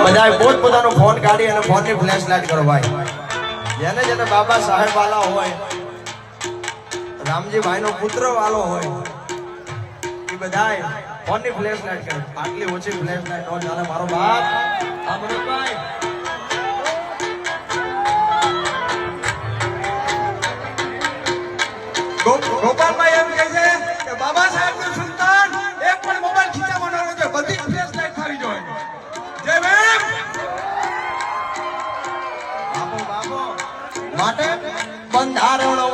બધાય પોતપોતાનો ફોન કાઢી અને ફોનની ફ્લેશ લાઈટ કરો ભાઈ. જેને જેને બાબા સાહેબ વાલા હોય, રામજી ભાઈનો પુત્ર વાલો હોય, એ બધાય ફોનની ફ્લેશ લાઈટ કરે. આટલી ઓછી ફ્લેશ લાઈટ નો ચાલે મારો બાપ. આ મનોજભાઈ ગોપાલભાઈ એમ કહે છે કે બાબા સાહેબનું સુલતાન એક પણ મોબાઈલ ખીચામાં ન હોય, બધી ફ્લેશ લાઈટ થવી જોઈએ. જય ભીમ. માટે બંધારણો